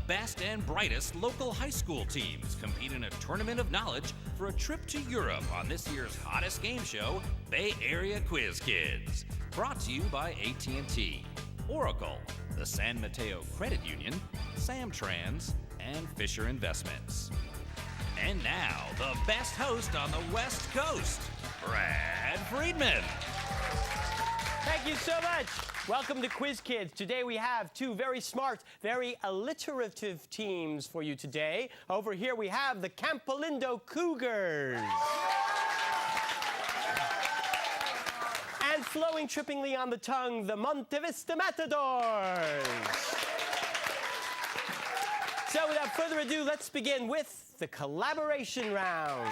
best and brightest local high school teams compete in a tournament of knowledge for a trip to Europe on this year's hottest game show, Bay Area Quiz Kids. Brought to you by AT&T, Oracle, the San Mateo Credit Union, Samtrans, and Fisher Investments. And now, the best host on the West Coast, Brad Friedman. Thank you so much. Welcome to Quiz Kids. Today we have two very smart, very alliterative teams for you today. Over here we have the Campolindo Cougars. And flowing trippingly on the tongue, the Vista Matadors. So without further ado, let's begin with the collaboration round.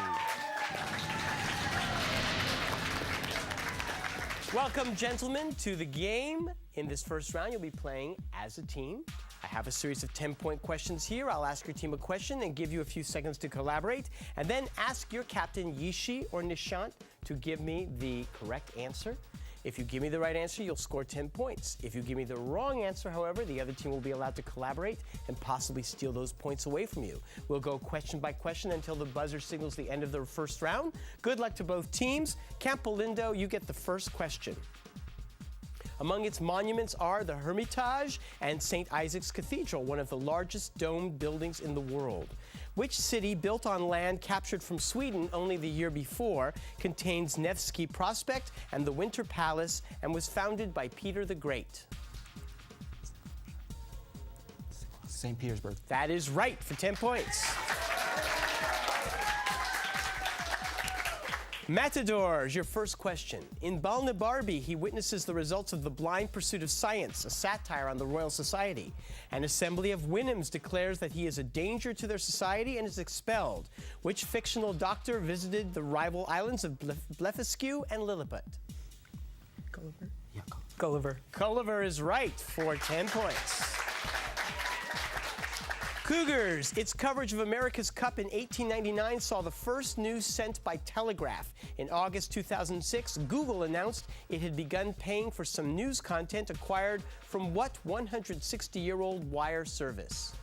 Welcome, gentlemen, to the game. In this first round, you'll be playing as a team. I have a series of 10-point questions here. I'll ask your team a question and give you a few seconds to collaborate, and then ask your captain, Yishi or Nishant, to give me the correct answer. If you give me the right answer, you'll score 10 points. If you give me the wrong answer, however, the other team will be allowed to collaborate and possibly steal those points away from you. We'll go question by question until the buzzer signals the end of the first round. Good luck to both teams. Campolindo, you get the first question. Among its monuments are the Hermitage and St. Isaac's Cathedral, one of the largest domed buildings in the world. Which city, built on land captured from Sweden only the year before, contains Nevsky Prospect and the Winter Palace and was founded by Peter the Great? St. Petersburg. That is right for 10 points. Matadors, your first question. In Balnibarbi, he witnesses the results of the blind pursuit of science, a satire on the Royal Society. An assembly of Winhams declares that he is a danger to their society and is expelled. Which fictional doctor visited the rival islands of Blefuscu and Lilliput? Gulliver? Yeah, Gulliver. Gulliver is right for 10 points. Cougars, its coverage of America's Cup in 1899 saw the first news sent by telegraph. In August 2006, Google announced it had begun paying for some news content acquired from what 160-year-old wire service?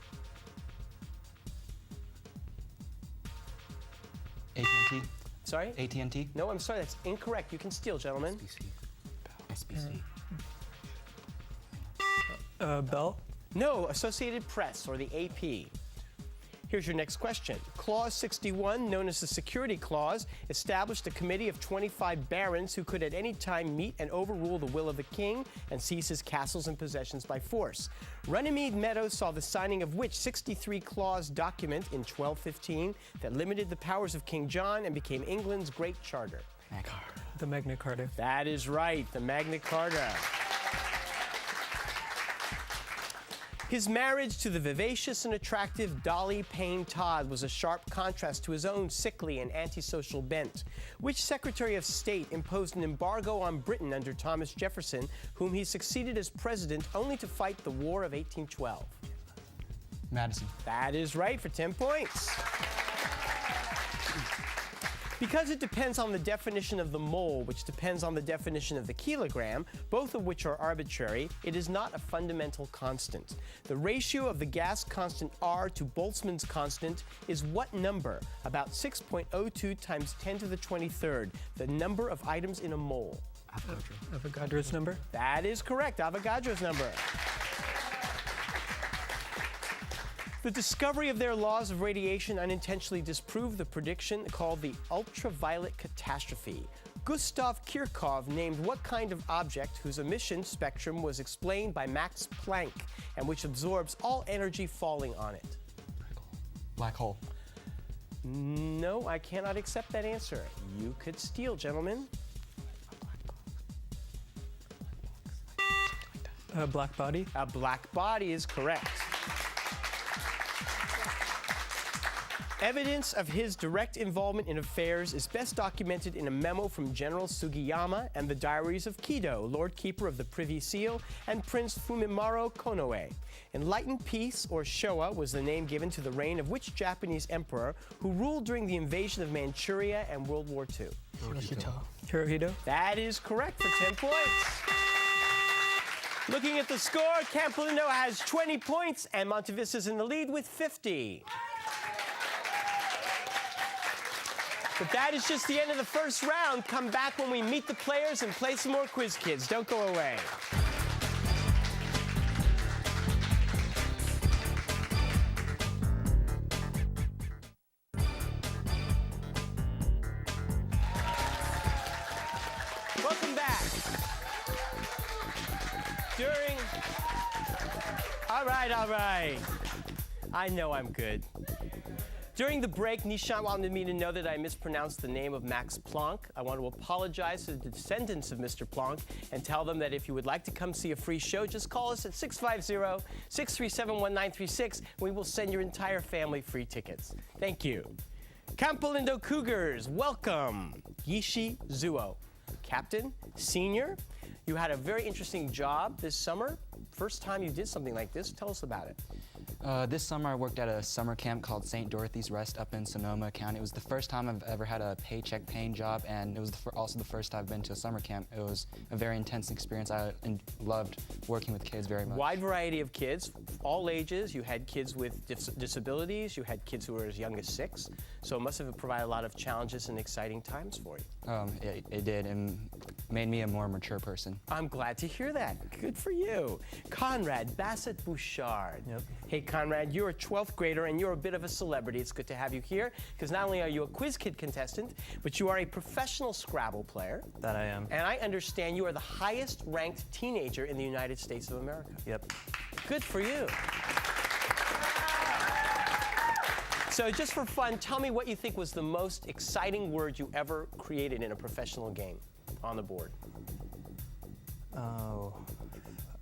AT&T? Sorry? AT&T? No, I'm sorry, that's incorrect. You can steal, gentlemen. SBC. Bell? No, Associated Press, or the AP. Here's your next question. Clause 61, known as the Security Clause, established a committee of 25 barons who could at any time meet and overrule the will of the king and seize his castles and possessions by force. Runnymede Meadows saw the signing of which 63-clause document in 1215 that limited the powers of King John and became England's Great Charter? The Magna Carta. That is right, the Magna Carta. His marriage to the vivacious and attractive Dolly Payne Todd was a sharp contrast to his own sickly and antisocial bent. Which Secretary of State imposed an embargo on Britain under Thomas Jefferson, whom he succeeded as president only to fight the War of 1812? Madison. That is right for 10 points. Because it depends on the definition of the mole, which depends on the definition of the kilogram, both of which are arbitrary, it is not a fundamental constant. The ratio of the gas constant R to Boltzmann's constant is what number? About 6.02 times 10 to the 23rd, the number of items in a mole. Avogadro's number? That is correct, Avogadro's number. The discovery of their laws of radiation unintentionally disproved the prediction called the ultraviolet catastrophe. Gustav Kirchhoff named what kind of object whose emission spectrum was explained by Max Planck and which absorbs all energy falling on it? Black hole. No, I cannot accept that answer. You could steal, gentlemen. A black body? A black body is correct. Evidence of his direct involvement in affairs is best documented in a memo from General Sugiyama and the diaries of Kido, Lord Keeper of the Privy Seal, and Prince Fumimaro Konoe. Enlightened Peace, or Showa, was the name given to the reign of which Japanese emperor who ruled during the invasion of Manchuria and World War II? Hirohito. That is correct for 10 points. Looking at the score, Campolindo has 20 points and Monta Vista's in the lead with 50. But that is just the end of the first round. Come back when we meet the players and play some more Quiz Kids. Don't go away. Welcome back. All right. I know I'm good. During the break, Nishant wanted me to know that I mispronounced the name of Max Planck. I want to apologize to the descendants of Mr. Planck and tell them that if you would like to come see a free show, just call us at 650-637-1936. We will send your entire family free tickets. Thank you. Campolindo Cougars, welcome. Yishi Zuo, captain, senior. You had a very interesting job this summer. First time you did something like this. Tell us about it. This summer I worked at a summer camp called St. Dorothy's Rest up in Sonoma County. It was the first time I've ever had a paycheck paying job, and it was also the first time I've been to a summer camp. It was a very intense experience. I loved working with kids very much. Wide variety of kids, all ages. You had kids with disabilities. You had kids who were as young as 6. So it must have provided a lot of challenges and exciting times for you. It did, and made me a more mature person. I'm glad to hear that. Good for you. Conrad Bassett Bouchard. Yep. Hey, Conrad, you're a 12th grader and you're a bit of a celebrity. It's good to have you here because not only are you a Quiz Kid contestant, but you are a professional Scrabble player. That I am. And I understand you are the highest ranked teenager in the United States of America. Yep. Good for you. So just for fun, tell me what you think was the most exciting word you ever created in a professional game on the board. Oh,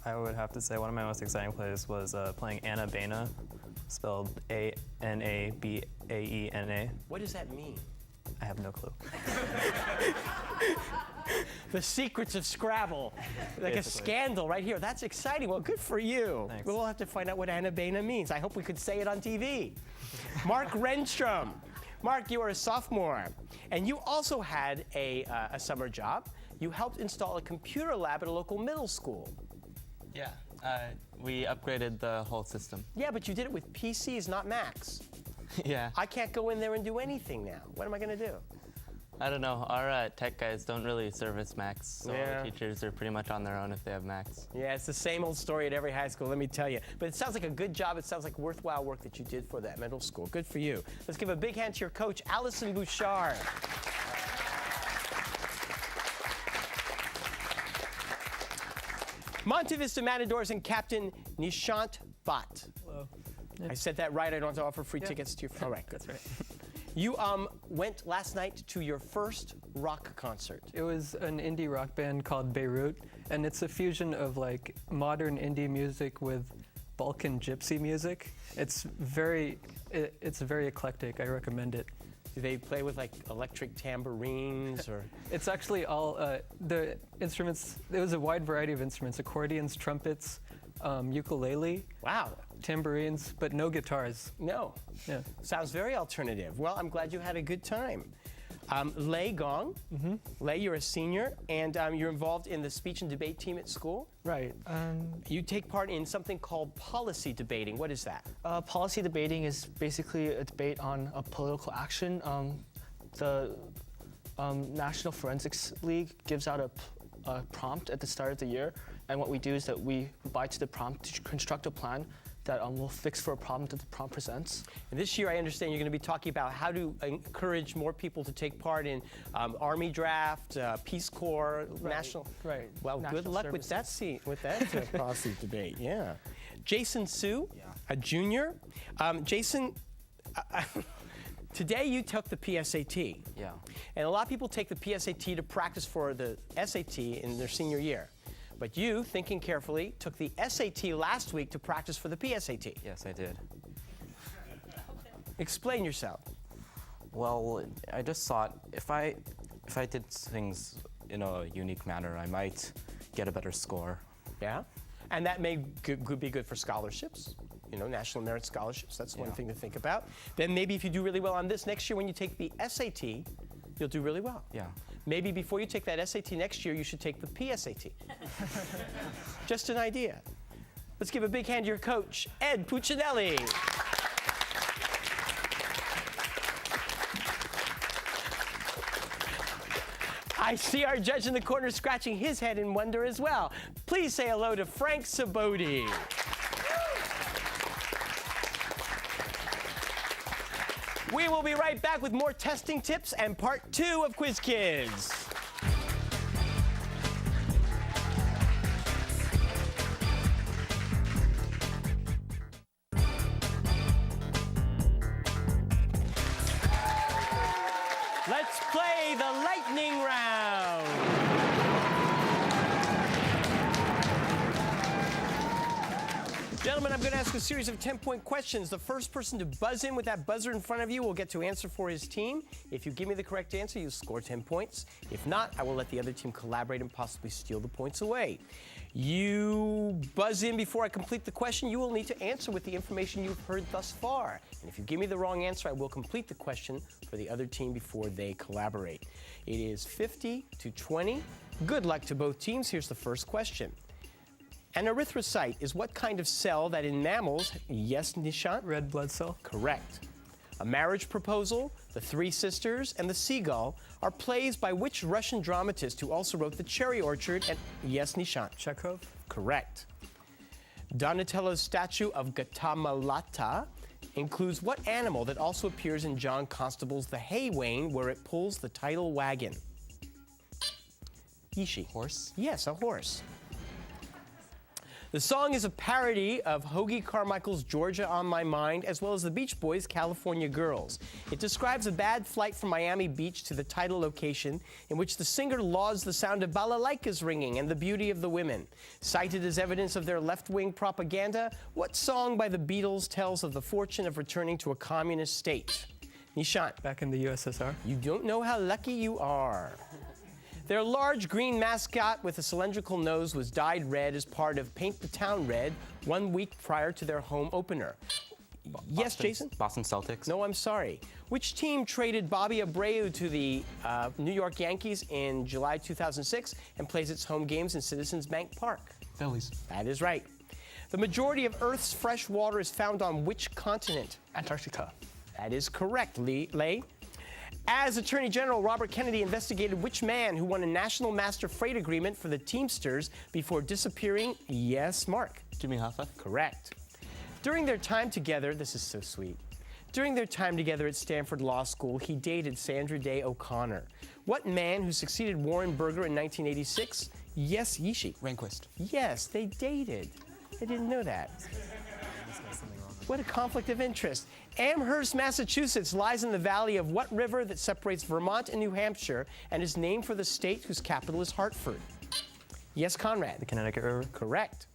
I would have to say one of my most exciting plays was playing Anabaena, spelled A-N-A-B-A-E-N-A. What does that mean? I have no clue. The secrets of Scrabble. Like Basically. a scandal right here. That's exciting. Well, good for you. Thanks. We'll have to find out what Anabaena means. I hope we could say it on TV. Mark Renstrom. Mark, you are a sophomore, and you also had a summer job. You helped install a computer lab at a local middle school. Yeah, we upgraded the whole system. Yeah, but you did it with PCs, not Macs. Yeah, I can't go in there and do anything now. What am I going to do? I don't know. Our tech guys don't really service Macs, so Yeah. the teachers are pretty much on their own if they have Macs. Yeah, it's the same old story at every high school, let me tell you. But it sounds like a good job. It sounds like worthwhile work that you did for that middle school. Good for you. Let's give a big hand to your coach, Allison Bouchard. Monta Vista Matadors and Captain Nishant Bhatt. Hello. I said that right. I don't have to offer free tickets to your. All right, good. That's right. You went last night to your first rock concert. It was an indie rock band called Beirut, and it's a fusion of like modern indie music with Balkan gypsy music. It's very eclectic. I recommend it. Do they play with like electric tambourines or? It's actually all the instruments. It was a wide variety of instruments: accordions, trumpets, ukulele, Wow. tambourines, but no guitars. No. Yeah. Sounds very alternative. Well, I'm glad you had a good time. Lei Gong. Lei, you're a senior, and you're involved in the speech and debate team at school. Right. You take part in something called policy debating. What is that? Policy debating is basically a debate on a political action. The National Forensics League gives out a prompt at the start of the year, and what we do is that we reply to the prompt to construct a plan that will fix for a problem that the prompt presents. And this year, I understand you're going to be talking about how to encourage more people to take part in Army draft, Peace Corps, national. Right. Well, National good luck with that policy debate. Yeah. Jason Su, a junior. Jason, today you took the PSAT. Yeah. And a lot of people take the PSAT to practice for the SAT in their senior year. But you, thinking carefully, took the SAT last week to practice for the PSAT. Yes, I did. Explain yourself. Well, I just thought if I did things in a unique manner, I might get a better score. Yeah? And that may could be good for scholarships, National Merit Scholarships. That's one Yeah. thing to think about. Then maybe if you do really well on this, next year when you take the SAT, You'll do really well. Yeah. Maybe before you take that SAT next year, you should take the PSAT. Just an idea. Let's give a big hand to your coach, Ed Puccinelli. I see our judge in the corner scratching his head in wonder as well. Please say hello to Frank Saboti. We will be right back with more testing tips and part 2 of Quiz Kids. Let's play the lightning round. Gentlemen, I'm going to ask a series of 10-point questions. The first person to buzz in with that buzzer in front of you will get to answer for his team. If you give me the correct answer, you score 10 points. If not, I will let the other team collaborate and possibly steal the points away. You buzz in before I complete the question. You will need to answer with the information you've heard thus far. And if you give me the wrong answer, I will complete the question for the other team before they collaborate. It is 50 to 20. Good luck to both teams. Here's the first question. An erythrocyte is what kind of cell that in mammals, yes, Nishant? Red blood cell. Correct. A Marriage Proposal, The Three Sisters, and The Seagull are plays by which Russian dramatist who also wrote The Cherry Orchard and, yes, Nishant? Chekhov. Correct. Donatello's statue of Gattamelata includes what animal that also appears in John Constable's The Hay Wain, where it pulls the title wagon? Yishi. Horse? Yes, a horse. The song is a parody of Hoagie Carmichael's Georgia on My Mind, as well as the Beach Boys' California Girls. It describes a bad flight from Miami Beach to the title location, in which the singer lauds the sound of balalaikas ringing and the beauty of the women. Cited as evidence of their left-wing propaganda, what song by the Beatles tells of the fortune of returning to a communist state? Nishant. Back in the USSR. You don't know how lucky you are. Their large green mascot with a cylindrical nose was dyed red as part of Paint the Town Red 1 week prior to their home opener. Yes, Jason? Boston Celtics. No, I'm sorry. Which team traded Bobby Abreu to the New York Yankees in July 2006 and plays its home games in Citizens Bank Park? Phillies. That is right. The majority of Earth's fresh water is found on which continent? Antarctica. That is correct, Lay. As Attorney General, Robert Kennedy investigated which man who won a national master freight agreement for the Teamsters before disappearing? Yes, Mark. Jimmy Hoffa. Correct. During their time together, this is so sweet. During their time together at Stanford Law School, he dated Sandra Day O'Connor. What man who succeeded Warren Burger in 1986? Yes, Yishi. Rehnquist. Yes, they dated. I didn't know that. What a conflict of interest. Amherst, Massachusetts lies in the valley of what river that separates Vermont and New Hampshire and is named for the state whose capital is Hartford? Yes, Conrad. The Connecticut River. Correct.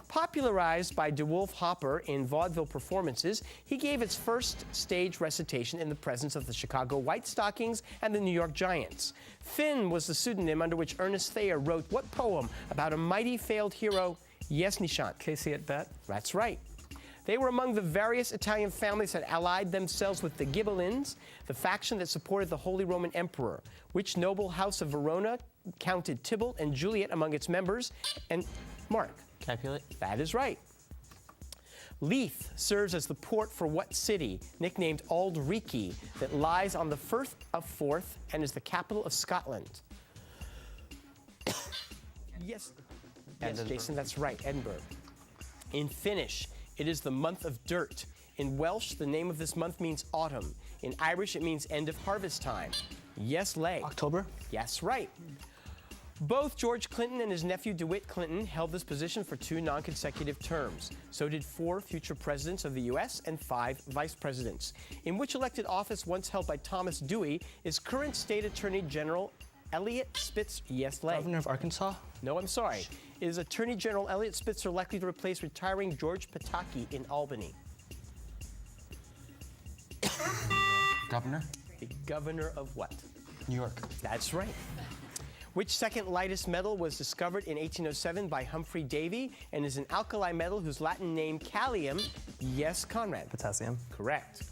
Popularized by DeWolf Hopper in vaudeville performances, he gave its first stage recitation in the presence of the Chicago White Stockings and the New York Giants. Finn was the pseudonym under which Ernest Thayer wrote what poem about a mighty failed hero? Yes, Nishant. Casey at bat. That's right. They were among the various Italian families that allied themselves with the Ghibellines, the faction that supported the Holy Roman Emperor. Which noble house of Verona counted Tybalt and Juliet among its members? And Mark. Capulet. That is right. Leith serves as the port for what city, nicknamed Auld Reekie, that lies on the Firth of Forth and is the capital of Scotland? Yes, Jason, that's right, Edinburgh. In Finnish, it is the month of dirt. In Welsh, the name of this month means autumn. In Irish, it means end of harvest time. Yes, Lay. October. Yes, right. Both George Clinton and his nephew DeWitt Clinton held this position for 2 non-consecutive terms. So did 4 future presidents of the U.S. and 5 vice presidents. In which elected office once held by Thomas Dewey is current state attorney general Elliot Spitzer? Yes, Lay. Governor of Arkansas. No, I'm sorry. Is Attorney General Elliot Spitzer likely to replace retiring George Pataki in Albany? Governor? The governor of what? New York. That's right. Which second lightest metal was discovered in 1807 by Humphrey Davy and is an alkali metal whose Latin name, calcium? Yes, Conrad. Potassium. Correct.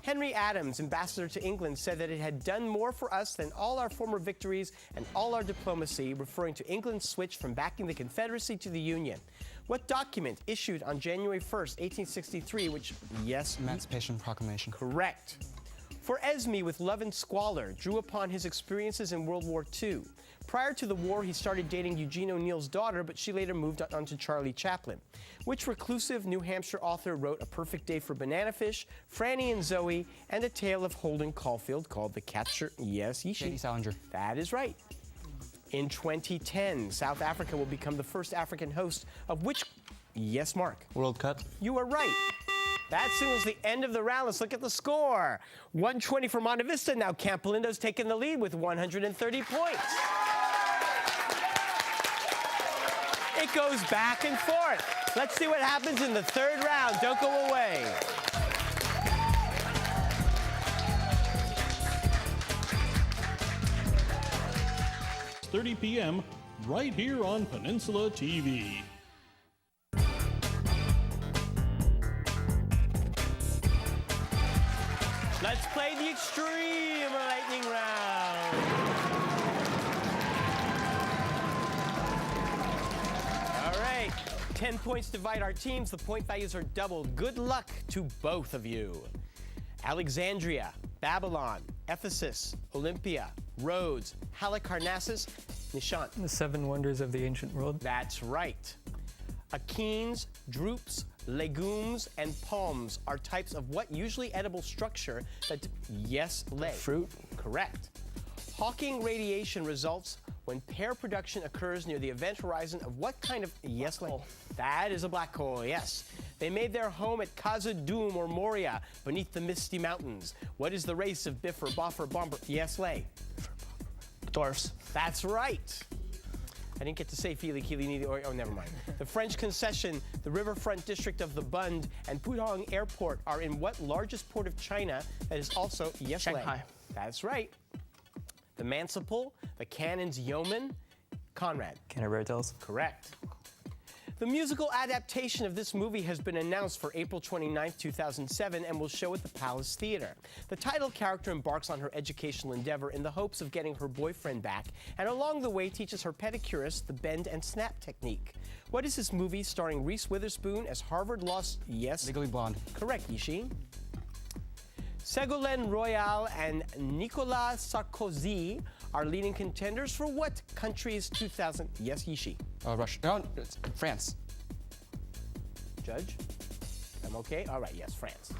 Henry Adams, ambassador to England, said that it had done more for us than all our former victories and all our diplomacy, referring to England's switch from backing the Confederacy to the Union. What document issued on January 1st, 1863, which, yes, Emancipation Proclamation. correct. For Esme with Love and Squalor drew upon his experiences in World War II. Prior to the war, he started dating Eugene O'Neill's daughter, but she later moved on to Charlie Chaplin. Which reclusive New Hampshire author wrote A Perfect Day for Banana Fish, Franny and Zoe, and A Tale of Holden Caulfield called The Catcher? Yes, Yishi. J.D. Salinger. That is right. In 2010, South Africa will become the first African host of which? Yes, Mark. World Cup. You are right. That signals the end of the round. Let's look at the score. 120 for Monta Vista. Now Campolindo's taking the lead with 130 points. It goes back and forth. Let's see what happens in the third round. Don't go away. It's 30 p.m. right here on Peninsula TV. Let's play the extreme lightning round. All right, 10 points divide our teams. The point values are doubled. Good luck to both of you. Alexandria, Babylon, Ephesus, Olympia, Rhodes, Halicarnassus, Nishant. The 7 wonders of the ancient world. That's right. Achenes, drupes, legumes, and palms are types of what usually edible structure that, yes, lay. Fruit. Correct. Hawking radiation results when pair production occurs near the event horizon of what kind of, yes, lay? That is a black hole, yes. They made their home at Khazad-dûm or Moria beneath the misty mountains. What is the race of Biffer, Boffer, Bomber? Yes, lay? Dwarfs. That's right. I didn't get to say Fili, Kili, Nili, or, oh, never mind. The French concession, the riverfront district of the Bund, and Pudong Airport are in what largest port of China that is also, yes, Shanghai. That's right. The Manciple, the Cannon's Yeoman, Conrad. Canterbury Tales. Correct. The musical adaptation of this movie has been announced for April 29, 2007, and will show at the Palace Theater. The title character embarks on her educational endeavor in the hopes of getting her boyfriend back, and along the way teaches her pedicurist the bend and snap technique. What is this movie starring Reese Witherspoon as Harvard Law? Yes. Legally Blonde. Correct, Yishi. Ségolène Royal and Nicolas Sarkozy are leading contenders for what country's 2000? Yes, Yishi. Russia. No, it's France. Judge? I'm okay? All right, yes, France.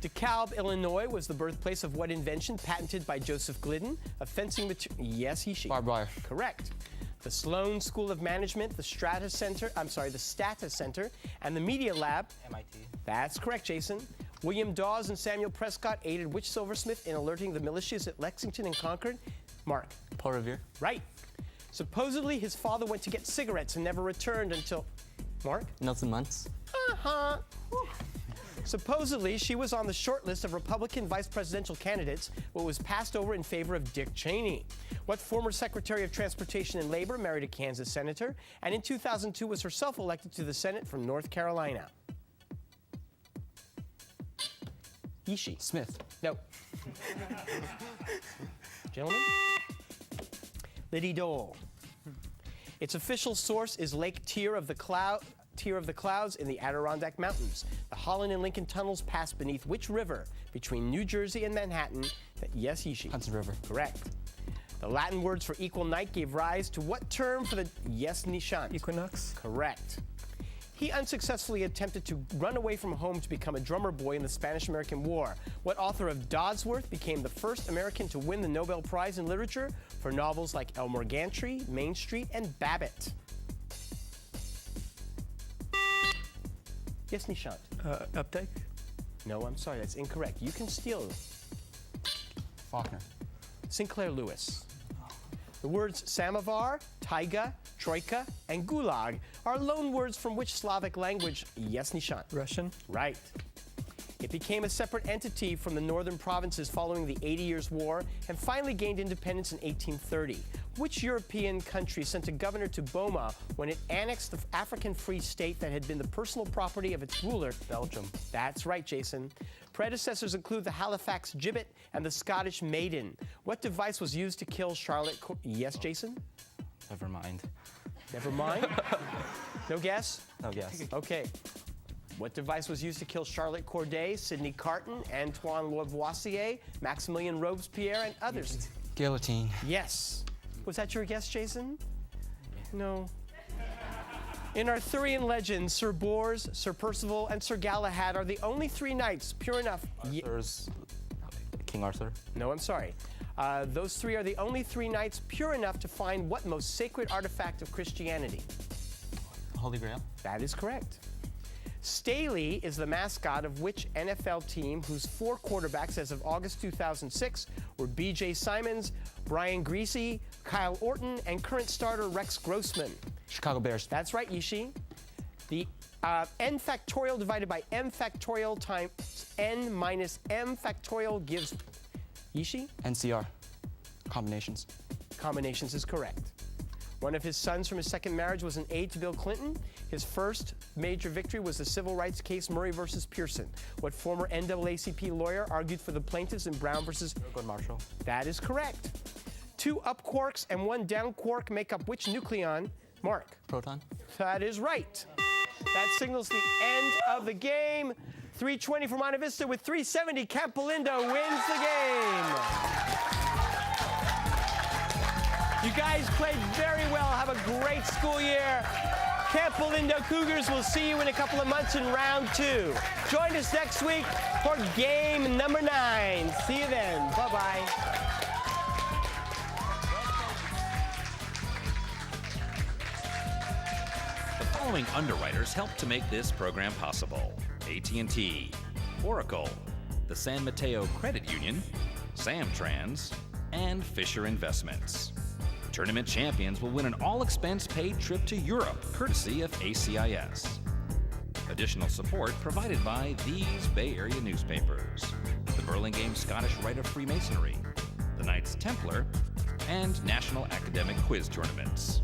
DeKalb, Illinois was the birthplace of what invention patented by Joseph Glidden? A fencing material. Yes, Yishi. Barbed wire. Correct. The Sloan School of Management, the Stata Center, and the Media Lab. MIT. That's correct, Jason. William Dawes and Samuel Prescott aided which silversmith in alerting the militias at Lexington and Concord? Mark. Paul Revere. Right. Supposedly, his father went to get cigarettes and never returned until... Mark? Nelson Muntz. Uh-huh. Supposedly, she was on the short list of Republican vice presidential candidates, but was passed over in favor of Dick Cheney. What former Secretary of Transportation and Labor married a Kansas senator, and in 2002 was herself elected to the Senate from North Carolina? Yishi. Smith. No. Gentlemen? Liddy Dole. Its official source is Lake Tier of the Clouds in the Adirondack Mountains. The Holland and Lincoln tunnels pass beneath which river between New Jersey and Manhattan? Yes, Yishi. Hudson River. Correct. The Latin words for equal night gave rise to what term for the yes, Nishant? Equinox. Correct. He unsuccessfully attempted to run away from home to become a drummer boy in the Spanish-American War. What author of Dodsworth became the first American to win the Nobel Prize in Literature for novels like Elmer Gantry, Main Street, and Babbitt? Yes, Nishant. Updike. No, I'm sorry, that's incorrect. You can steal. Faulkner. Sinclair Lewis. The words samovar, taiga, troika, and gulag are loan words from which Slavic language? Yes, Nishant. Russian. Right. It became a separate entity from the northern provinces following the 80 Years' War and finally gained independence in 1830. Which European country sent a governor to Boma when it annexed the African Free State that had been the personal property of its ruler? Belgium. That's right, Jason. Predecessors include the Halifax gibbet and the Scottish maiden. What device was used to kill Charlotte? Yes, Jason? Never mind. Never mind? No guess? No guess. Okay. What device was used to kill Charlotte Corday, Sidney Carton, Antoine Lavoisier, Maximilien Robespierre, and others? Guillotine. Yes. Was that your guess, Jason? No. In Arthurian legends, Sir Bors, Sir Percival, and Sir Galahad are the only three knights pure enough. Arthur's King Arthur. No, I'm sorry. Those three are the only three knights pure enough to find what most sacred artifact of Christianity? Holy Grail. That is correct. Staley is the mascot of which NFL team whose four quarterbacks as of August 2006 were B.J. Simons, Brian Griese, Kyle Orton, and current starter Rex Grossman? Chicago Bears. That's right, Yishi. The n factorial divided by m factorial times n minus m factorial gives Yishi? NCR. Combinations. Combinations is correct. One of his sons from his second marriage was an aide to Bill Clinton. His first major victory was the civil rights case Murray versus Pearson. What former NAACP lawyer argued for the plaintiffs in Brown versus Good Marshall. That is correct. Two up quarks and one down quark make up which nucleon? Mark. Proton. That is right. That signals the end of the game. 320 for Monta Vista with 370. Campolindo wins the game. You guys played very well. Have a great school year. Campolindo Cougars will see you in a couple of months in round 2. Join us next week for game number 9. See you then. Bye-bye. The following underwriters helped to make this program possible: AT&T, Oracle, the San Mateo Credit Union, Samtrans, and Fisher Investments. Tournament champions will win an all-expense-paid trip to Europe, courtesy of ACIS. Additional support provided by these Bay Area newspapers: the Burlingame Scottish Rite of Freemasonry, the Knights Templar, and National Academic Quiz Tournaments.